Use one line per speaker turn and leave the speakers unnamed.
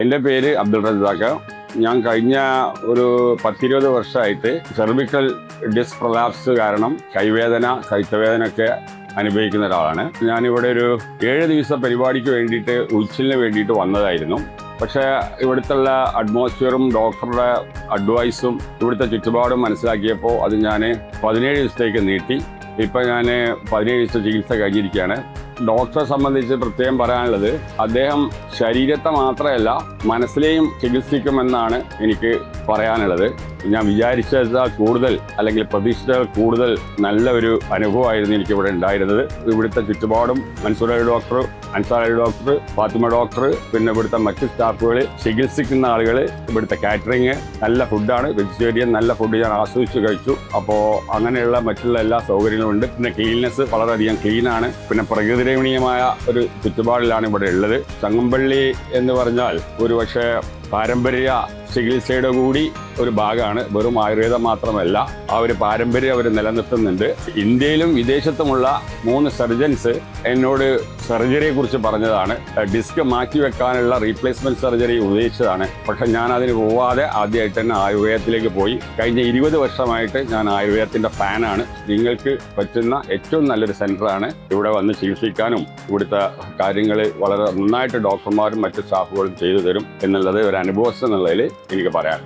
എൻ്റെ പേര് അബ്ദുൾ റസാഖ്. ഞാൻ കഴിഞ്ഞ ഒരു 10-20 വർഷമായിട്ട് സെർവിക്കൽ ഡിസ്ക് പ്രൊലാപ്സ് കാരണം കൈവേദന, കഴുത്തുവേദന അനുഭവിക്കുന്ന ഒരാളാണ്. ഞാനിവിടെ ഒരു 7 ദിവസ പരിപാടിക്ക് വേണ്ടിയിട്ട് ഉച്ചിലിന് വേണ്ടിയിട്ട് വന്നതായിരുന്നു. പക്ഷേ ഇവിടുത്തെ അറ്റ്മോസ്ഫിയറും ഡോക്ടറുടെ അഡ്വൈസും ഇവിടുത്തെ ചുറ്റുപാടും മനസ്സിലാക്കിയപ്പോൾ അത് ഞാൻ 17 ദിവസത്തേക്ക് നീട്ടി. ഇപ്പം ഞാൻ 17 ദിവസത്തെ ചികിത്സ കഴിഞ്ഞിരിക്കുകയാണ്. ഡോക്ടറെ സംബന്ധിച്ച് പ്രത്യേകം പറയാനുള്ളത്, അദ്ദേഹം ശരീരത്തെ മാത്രമല്ല മനസ്സിലെയും ചികിത്സിക്കുമെന്നാണ് എനിക്ക് പറയാനുള്ളത്. ഞാൻ വിചാരിച്ചതിനേക്കാൾ കൂടുതൽ അല്ലെങ്കിൽ പ്രതീക്ഷിച്ചതിൽ കൂടുതൽ നല്ല ഒരു അനുഭവമായിരുന്നു എനിക്കിവിടെ ഉണ്ടായിരുന്നത്. ഇവിടുത്തെ ചുറ്റുപാടും Mansoor Ali doctor, Ansar Ali doctor, Fathima doctor, പിന്നെ ഇവിടുത്തെ മറ്റ് സ്റ്റാഫുകൾ, ചികിത്സിക്കുന്ന ആളുകൾ, ഇവിടുത്തെ കാറ്ററിങ്, നല്ല ഫുഡാണ്, വെജിറ്റേറിയൻ നല്ല ഫുഡ് ഞാൻ ആസ്വദിച്ച് കഴിച്ചു. അപ്പോൾ അങ്ങനെയുള്ള മറ്റുള്ള എല്ലാ സൗകര്യങ്ങളും ഉണ്ട്. പിന്നെ ക്ലീൻനെസ് വളരെയധികം ക്ലീനാണ്. പിന്നെ പ്രകൃതിരമണീയമായ ഒരു ചുറ്റുപാടിലാണ് ഇവിടെ ഉള്ളത്. ചങ്ങമ്പള്ളി എന്ന് പറഞ്ഞാൽ ഒരു പക്ഷേ പാരമ്പര്യ ചികിത്സയുടെ കൂടി ഒരു ഭാഗമാണ്. വെറും ആയുർവേദം മാത്രമല്ല, ആ ഒരു പാരമ്പര്യം അവർ നിലനിർത്തുന്നുണ്ട്. ഇന്ത്യയിലും വിദേശത്തുമുള്ള 3 സർജൻസ് എന്നോട് സർജറിയെ കുറിച്ച് പറഞ്ഞതാണ്. ഡിസ്ക് മാറ്റിവെക്കാനുള്ള റീപ്ലേസ്മെന്റ് സർജറി ഉദ്ദേശിച്ചതാണ്. പക്ഷെ ഞാൻ അതിന് പോവാതെ ആദ്യമായിട്ട് തന്നെ ആയുർവേദത്തിലേക്ക് പോയി. കഴിഞ്ഞ 20 വർഷമായിട്ട് ഞാൻ ആയുർവേദത്തിന്റെ ഫാനാണ്. നിങ്ങൾക്ക് പറ്റുന്ന ഏറ്റവും നല്ലൊരു സെന്ററാണ്. ഇവിടെ വന്ന് ചികിത്സിക്കാനും ഇവിടുത്തെ കാര്യങ്ങൾ വളരെ നന്നായിട്ട് ഡോക്ടർമാരും മറ്റ് സ്റ്റാഫുകളും ചെയ്തു തരും എന്നുള്ളത് ഒരു അനുഭവം എന്നുള്ളതിൽ എനിക്ക് പറയാം.